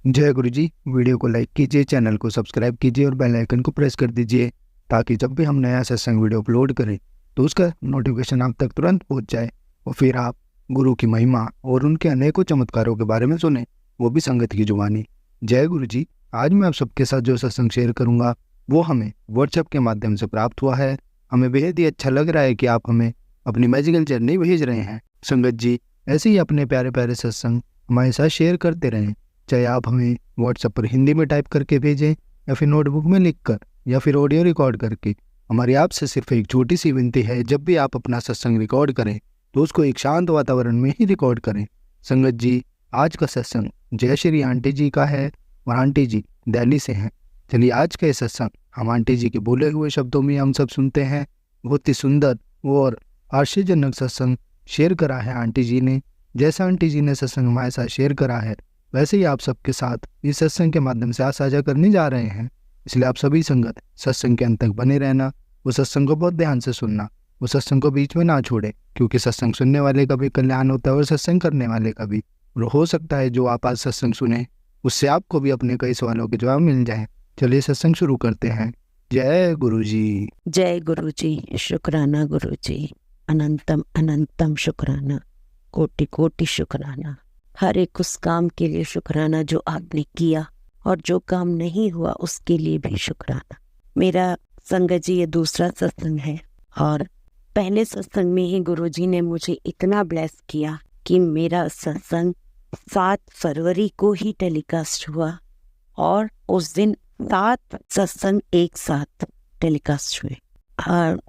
जय गुरु जी। वीडियो को लाइक कीजिए, चैनल को सब्सक्राइब कीजिए और बेल आइकन को प्रेस कर दीजिए ताकि जब भी हम नया सत्संग वीडियो अपलोड करें तो उसका नोटिफिकेशन आप तक तुरंत पहुंच जाए और फिर आप गुरु की महिमा और उनके अनेकों चमत्कारों के बारे में सुने, वो भी संगत की जुबानी। जय गुरु जी। आज मैं आप सबके साथ जो सत्संग शेयर करूँगा वो हमें व्हाट्सएप के माध्यम से प्राप्त हुआ है। हमें बेहद ही अच्छा लग रहा है कि आप हमें अपनी मैजिकल जर्नी भेज रहे हैं। संगत जी, ऐसे ही अपने प्यारे प्यारे सत्संग हमारे साथ शेयर करते रहें, चाहे आप हमें व्हाट्सएप पर हिंदी में टाइप करके भेजें या फिर नोटबुक में लिखकर या फिर ऑडियो रिकॉर्ड करके। हमारी आपसे सिर्फ एक छोटी सी विनती है, जब भी आप अपना सत्संग रिकॉर्ड करें तो उसको एक शांत वातावरण में ही रिकॉर्ड करें। संगत जी, आज का सत्संग जय श्री आंटी जी का है और आंटी जी दिल्ली से हैं। चलिए आज का ये सत्संग हम आंटी जी के बोले हुए शब्दों में हम सब सुनते हैं। बहुत ही सुंदर और आश्चर्यजनक सत्संग शेयर करा है आंटी जी ने। जैसा आंटी जी ने सत्संग हमारे साथ शेयर करा है वैसे ही आप सबके साथ इस सत्संग के माध्यम से आज साझा करने जा रहे हैं। इसलिए आप सभी संगत सत्संग के अंत तक बने रहना, वो सत्संग को बहुत ध्यान से सुनना, वो सत्संग को बीच में ना छोड़े, क्योंकि सत्संग सुनने वाले का भी कल्याण होता है और सत्संग करने वाले का भी। और हो सकता है जो आप आज सत्संग सुने उससे आपको भी अपने कई सवालों के जवाब मिल जाए। चलिए सत्संग शुरू करते हैं। जय गुरु जी। जय गुरु जी। शुक्राना गुरु जी, अनंतम अनंतम शुक्राना, कोटि कोटि शुक्राना। हर एक उस काम के लिए शुक्राना जो आपने किया और जो काम नहीं हुआ उसके लिए भी शुक्राना। मेरा संगत जी ये दूसरा सत्संग है और पहले सत्संग में ही गुरुजी ने मुझे इतना ब्लेस किया कि मेरा सत्संग 7 फरवरी को ही टेलीकास्ट हुआ और उस दिन 7 सत्संग एक साथ टेलीकास्ट हुए।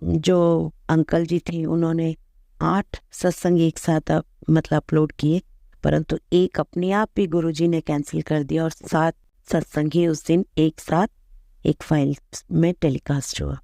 जो अंकल जी थे उन्होंने 8 सत्संग एक साथ अपलोड किए, परंतु एक अपने आप ही गुरुजी ने कैंसिल कर दिया और 7 सत्संग ही उस दिन एक साथ एक फाइल में टेलीकास्ट हुआ।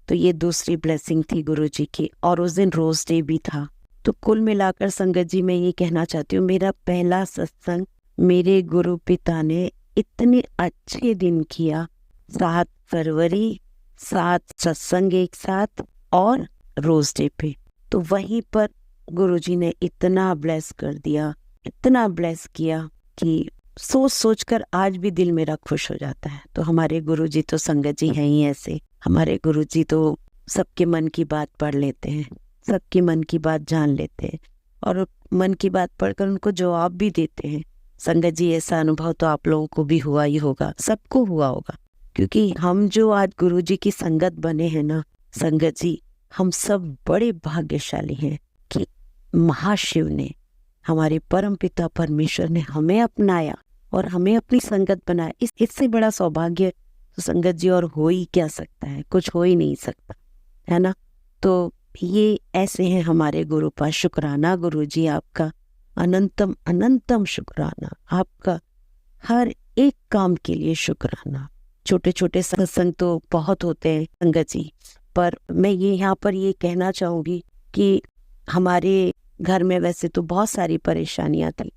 तो ये दूसरी ब्लेसिंग थी गुरुजी की। और उस दिन रोज डे भी था। तो कुल मिलाकर संगत जी मैं ये कहना चाहती हूँ, मेरा पहला सत्संग मेरे गुरु पिता ने इतने अच्छे दिन किया। 7 फरवरी 7 सत्संग एक साथ और रोज डे पे। तो वहीं पर गुरुजी ने इतना ब्लेस कर दिया, इतना ब्लेस किया कि सोच सोच कर आज भी दिल मेरा खुश हो जाता है। तो हमारे गुरुजी तो संगत जी हैं ही ऐसे। हमारे गुरुजी तो सबके मन की बात पढ़ लेते हैं, सबकी मन की बात जान लेते हैं और मन की बात पढ़कर उनको जवाब भी देते हैं। संगत जी ऐसा अनुभव तो आप लोगों को भी हुआ ही होगा, सबको हुआ होगा, क्योंकि हम जो आज गुरुजी की संगत बने हैं ना संगत जी, हम सब बड़े भाग्यशाली हैं कि महाशिव ने, हमारे परम पिता परमेश्वर ने हमें अपनाया और हमें अपनी संगत बनाया। इससे बड़ा सौभाग्य तो संगत जी और हो ही क्या सकता है, कुछ हो ही नहीं सकता है ना। तो ये ऐसे हैं हमारे गुरु पास। शुक्राना गुरु जी आपका, अनंतम अनंतम शुक्राना आपका, हर एक काम के लिए शुक्राना। छोटे छोटे सत्संग तो बहुत होते हैं संगत जी, पर मैं ये यहाँ पर ये कहना चाहूँगी कि हमारे घर में वैसे तो बहुत सारी परेशानियां थी।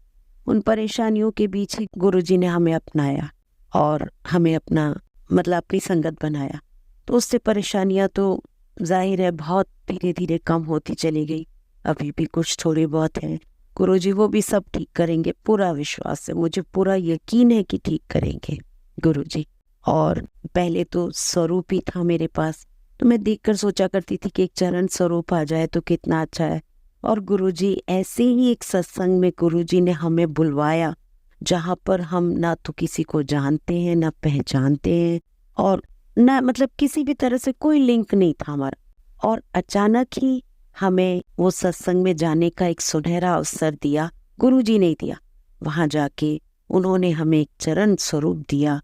उन परेशानियों के बीच ही गुरुजी ने हमें अपनाया और हमें अपनी संगत बनाया। तो उससे परेशानियां तो जाहिर है बहुत धीरे धीरे कम होती चली गई। अभी भी कुछ थोड़ी बहुत है, गुरुजी वो भी सब ठीक करेंगे, पूरा विश्वास है, मुझे पूरा यकीन है कि ठीक करेंगे गुरुजी। और पहले तो स्वरूप ही था मेरे पास, तो मैं देखकर सोचा करती थी कि एक चरण स्वरूप आ जाए तो कितना अच्छा है। और गुरुजी ऐसे ही एक सत्संग में गुरुजी ने हमें बुलवाया जहाँ पर हम ना तो किसी को जानते हैं ना पहचानते हैं और ना किसी भी तरह से कोई लिंक नहीं था हमारा। और अचानक ही हमें वो सत्संग में जाने का एक सुनहरा अवसर दिया, गुरुजी ने दिया। वहाँ जाके उन्होंने हमें एक चरण स्वरूप दिया।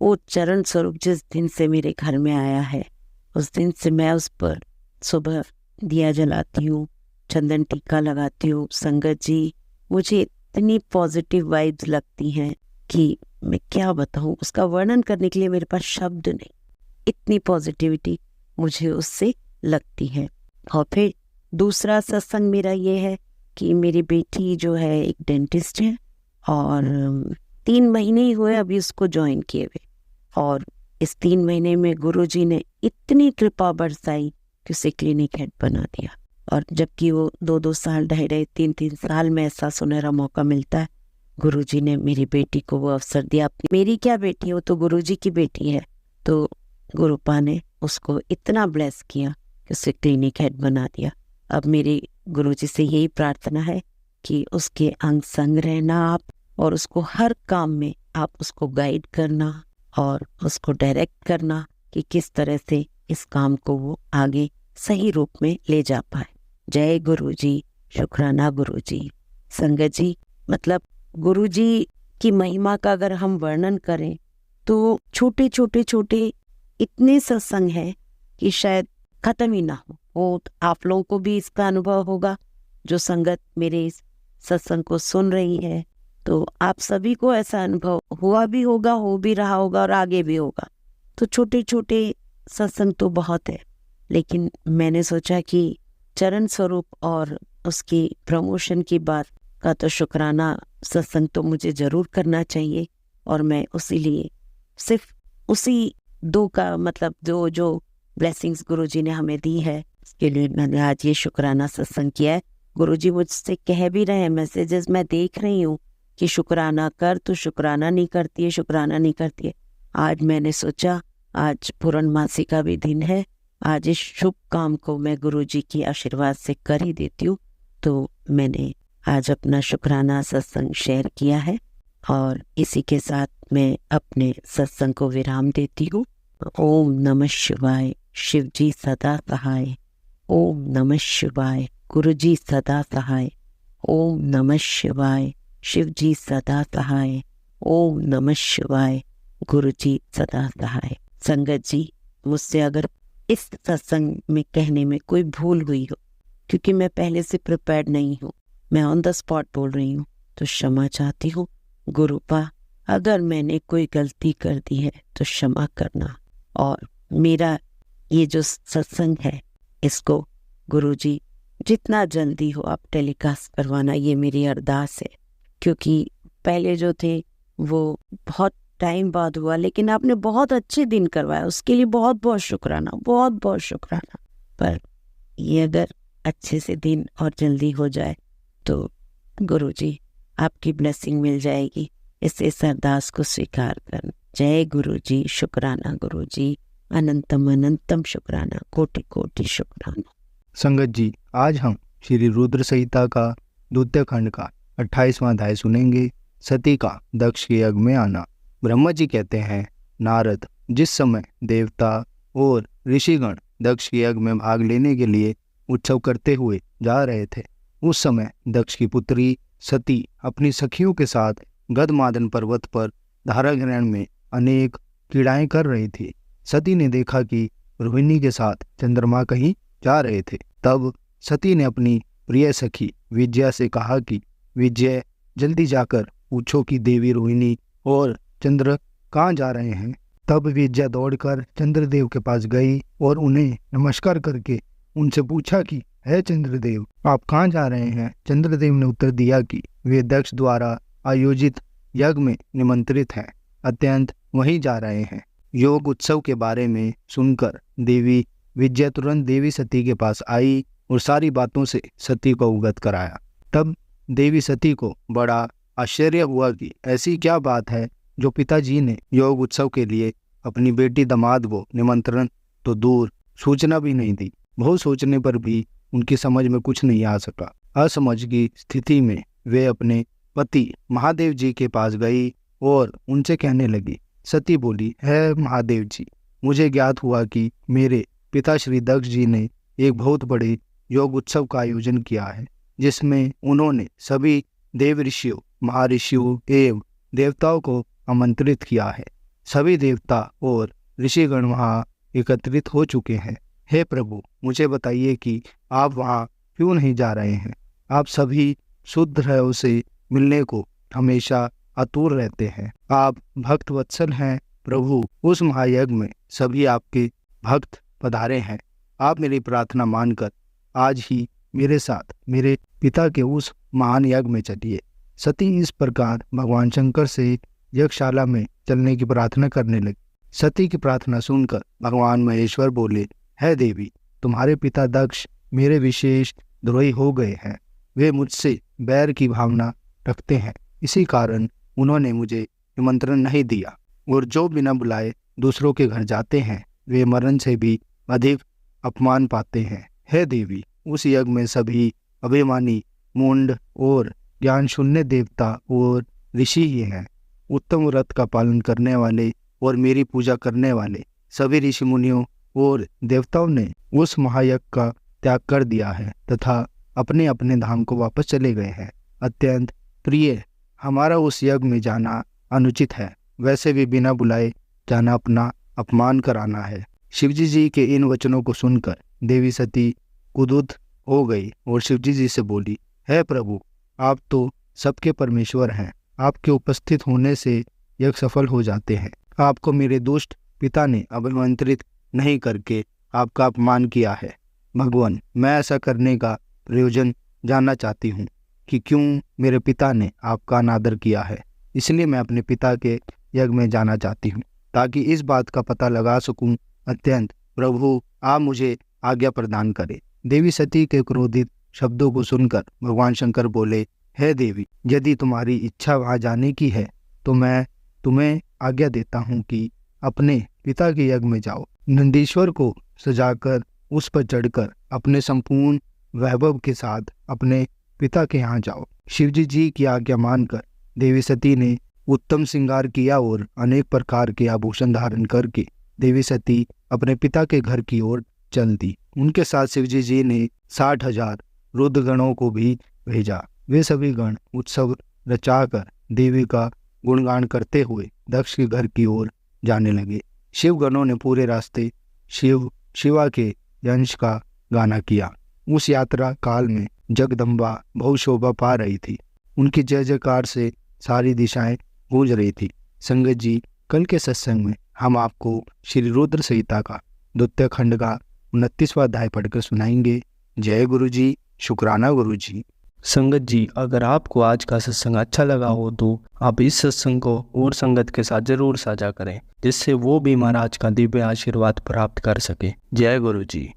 वो चरण स्वरूप जिस दिन से मेरे घर में आया है उस दिन से मैं उस पर सुबह दिया जलाती हूँ, चंदन टीका लगाती हूँ। संगत जी, मुझे इतनी पॉजिटिव वाइब्स लगती हैं कि मैं क्या बताऊँ, उसका वर्णन करने के लिए मेरे पास शब्द नहीं। इतनी पॉजिटिविटी मुझे उससे लगती है। और फिर दूसरा सत्संग मेरा ये है कि मेरी बेटी जो है एक डेंटिस्ट है और 3 महीने ही हुए अभी उसको ज्वाइन किए हुए। और इस 3 महीने में गुरुजी ने इतनी कृपा बरसाई कि उसे क्लिनिक हेड बना दिया। और जबकि वो 2-2 साल, 2.5-3 साल में ऐसा सुनहरा मौका मिलता है गुरुजी ने मेरी बेटी को वो अवसर दिया। मेरी क्या बेटी है, वो तो गुरुजी की बेटी है। तो गुरुपा ने उसको इतना ब्लेस किया कि उसे क्लिनिक हेड बना दिया। अब मेरी गुरुजी से यही प्रार्थना है कि उसके अंग संग रहना आप, और उसको हर काम में आप उसको गाइड करना और उसको डायरेक्ट करना कि किस तरह से इस काम को वो आगे सही रूप में ले जा पाए। जय गुरुजी, शुक्राना गुरुजी। संगत जी, मतलब गुरुजी की महिमा का अगर हम वर्णन करें तो छोटे छोटे छोटे इतने सत्संग हैं कि शायद खत्म ही ना हो। वो आप लोगों को भी इसका अनुभव होगा, जो संगत मेरे इस सत्संग को सुन रही है, तो आप सभी को ऐसा अनुभव हुआ भी होगा, हो भी रहा होगा और आगे भी होगा। तो छोटे छोटे सत्संग तो बहुत है, लेकिन मैंने सोचा कि चरण स्वरूप और उसकी प्रमोशन की बात का तो शुक्राना सत्संग तो मुझे जरूर करना चाहिए, और मैं उसी लिए सिर्फ उसी दो का मतलब जो ब्लेसिंग्स गुरुजी ने हमें दी है, उसके लिए मैंने आज ये शुक्राना सत्संग किया है। गुरुजी मुझसे कह भी रहे हैं, मैसेजेस मैं देख रही हूँ कि शुक्राना कर, तो शुक्राना नहीं करती है, शुक्राना नहीं करती है। आज मैंने सोचा आज पूर्णमासी का भी दिन है, आज इस शुभ काम को मैं गुरुजी की आशीर्वाद से कर ही देती हूँ। तो मैंने आज अपना शुक्राना सत्संग शेयर किया है, और इसी के साथ मैं अपने सत्संग को विराम देती हूँ। ओम नमः शिवाय, शिव जी सदा सहाय। ओम नमः शिवाय, गुरुजी सदा सहाय। ओम नमः शिवाय, शिव जी सदा सहाय। ओम नमः शिवाय, गुरुजी सदा सहाय। संगत जी, मुझसे अगर इस सत्संग में कहने में कोई भूल हुई हो, क्योंकि मैं पहले से प्रिपेयर्ड नहीं हूँ, मैं ऑन द स्पॉट बोल रही हूँ, तो क्षमा चाहती हूँ। गुरुपा, अगर मैंने कोई गलती कर दी है तो क्षमा करना, और मेरा ये जो सत्संग है इसको गुरुजी जितना जल्दी हो आप टेलीकास्ट करवाना, ये मेरी अरदास है। क्योंकि पहले जो थे वो बहुत टाइम बाद हुआ, लेकिन आपने बहुत अच्छे दिन करवाया, उसके लिए बहुत बहुत शुक्राना, बहुत बहुत शुक्राना। पर ये अगर अच्छे से दिन और जल्दी हो जाए तो गुरुजी आपकी ब्लेसिंग मिल जाएगी। इस अरदास को स्वीकार करना। जय गुरुजी, शुक्राना गुरुजी, अनंतम अनंतम शुक्राना, कोटि कोटि शुक्राना। संगत जी, आज हम श्री रुद्र संहिता का द्वितीय खंड का 28वां अध्याय सुनेंगे, सती का दक्ष के यज्ञ में आना। ब्रह्मा जी कहते हैं, नारद, जिस समय देवता और ऋषिगण दक्ष के यज्ञ में भाग लेने के लिए उत्सव करते हुए जा रहे थे, उस समय दक्ष की पुत्री सती अपनी सखियों के साथ गदमादन पर्वत पर धाराग्रहण में अनेक क्रीड़ाएं कर रही थी। सती ने देखा कि रोहिणी के साथ चंद्रमा कहीं जा रहे थे। तब सती ने अपनी प्रिय सखी विजया से कहा कि विजय, जल्दी जाकर पूछो कि देवी रोहिणी और चंद्र कहाँ जा रहे हैं। तब विजया दौड़कर चंद्रदेव के पास गई और उन्हें नमस्कार करके उनसे पूछा कि है चंद्रदेव, आप कहाँ जा रहे हैं। चंद्रदेव ने उत्तर दिया कि वे दक्ष द्वारा आयोजित यज्ञ में निमंत्रित हैं, अत्यंत वहीं जा रहे हैं। योग उत्सव के बारे में सुनकर देवी विजया तुरंत देवी सती के पास आई और सारी बातों से सती को अवगत कराया। तब देवी सती को बड़ा आश्चर्य हुआ कि ऐसी क्या बात है जो पिताजी ने योग उत्सव के लिए अपनी बेटी दामाद को निमंत्रण तो दूर, सूचना भी नहीं दी। बहुत सोचने पर भी उनकी समझ में कुछ नहीं आ सका। असमझ की स्थिति में वे अपने पति महादेव जी के पास गई और उनसे कहने लगी। सती बोली, है महादेव जी, मुझे ज्ञात हुआ कि मेरे पिता श्री दक्ष जी ने एक बहुत बड़े योग उत्सव का आयोजन किया है, जिसमें उन्होंने सभी देव ऋषियों, महर्षियों एवं देवताओं को आमंत्रित किया है। सभी देवता और ऋषिगण वहाँ एकत्रित हो चुके हैं। हे प्रभु, मुझे बताइए कि आप वहाँ क्यों नहीं जा रहे हैं। आप सभी शुद्ध हृदयों से मिलने को हमेशा आतुर रहते हैं। आप भक्त वत्सल हैं प्रभु। उस महायज्ञ में सभी आपके भक्त पधारे हैं। आप मेरी प्रार्थना मानकर आज ही मेरे साथ मेरे पिता के उस महान यज्ञ में चलिए। सती इस प्रकार भगवान शंकर से यज्ञशाला में चलने की प्रार्थना करने लगी। सती की प्रार्थना सुनकर भगवान महेश्वर बोले, है देवी, तुम्हारे पिता दक्ष मेरे विशेष द्रोही हो गए हैं। वे मुझसे बैर की भावना रखते हैं इसी कारण उन्होंने मुझे निमंत्रण नहीं दिया। और जो बिना बुलाए दूसरों के घर जाते हैं वे मरण से भी अधिक अपमान पाते हैं। हे देवी, उस यज्ञ में सभी अभिमानी, मूढ़ और ज्ञान शून्य देवता और ऋषि ही हैं। उत्तम व्रत का पालन करने वाले और मेरी पूजा करने वाले सभी ऋषि मुनियों और देवताओं ने उस महायज्ञ का त्याग कर दिया है तथा अपने अपने धाम को वापस चले गए हैं। अत्यंत प्रिय, हमारा उस यज्ञ में जाना अनुचित है। वैसे भी बिना बुलाए जाना अपना अपमान कराना है। शिवजी जी के इन वचनों को सुनकर देवी सती कुपित हो गई और शिवजी जी से बोली, हे प्रभु, आप तो सबके परमेश्वर हैं। आपके उपस्थित होने से यज्ञ सफल हो जाते हैं। आपको मेरे दुष्ट पिता ने अभिमंत्रित नहीं करके आपका अपमान किया है। भगवान, मैं ऐसा करने का प्रयोजन जानना चाहती हूँ कि क्यों मेरे पिता ने आपका अनादर किया है। इसलिए मैं अपने पिता के यज्ञ में जाना चाहती हूँ ताकि इस बात का पता लगा सकूं। अत्यंत प्रभु, आप मुझे आज्ञा प्रदान करें। देवी सती के क्रोधित शब्दों को सुनकर भगवान शंकर बोले, हे देवी, यदि तुम्हारी इच्छा वहां जाने की है तो मैं तुम्हें आज्ञा देता हूँ कि अपने पिता के यज्ञ में जाओ। नंदीश्वर को सजाकर उस पर चढ़कर अपने संपूर्ण वैभव के साथ अपने पिता के यहाँ जाओ। शिवजी जी की आज्ञा मानकर देवी सती ने उत्तम श्रृंगार किया और अनेक प्रकार के आभूषण धारण करके देवी सती अपने पिता के घर की ओर चल दी। उनके साथ शिवजी जी ने 60,000 रुद्रगणों को भी भेजा। वे सभी गण उत्सव रचाकर देवी का गुणगान करते हुए दक्ष के घर की ओर जाने लगे। शिवगणों ने पूरे रास्ते शिवा के यंश का गाना किया। उस यात्रा काल में जगदम्बा बहुत शोभा पा रही थी। उनकी जय जयकार से सारी दिशाएं गूंज रही थी। संगत जी, कल के सत्संग में हम आपको श्री रुद्र संहिता का 2 खंड का 29वां अध्याय पढ़कर सुनाएंगे। जय गुरु जी, शुक्राना गुरु जी। संगत जी, अगर आपको आज का सत्संग अच्छा लगा हो तो आप इस सत्संग को और संगत के साथ जरूर साझा करें, जिससे वो भी महाराज का दिव्य आशीर्वाद प्राप्त कर सके। जय गुरु जी।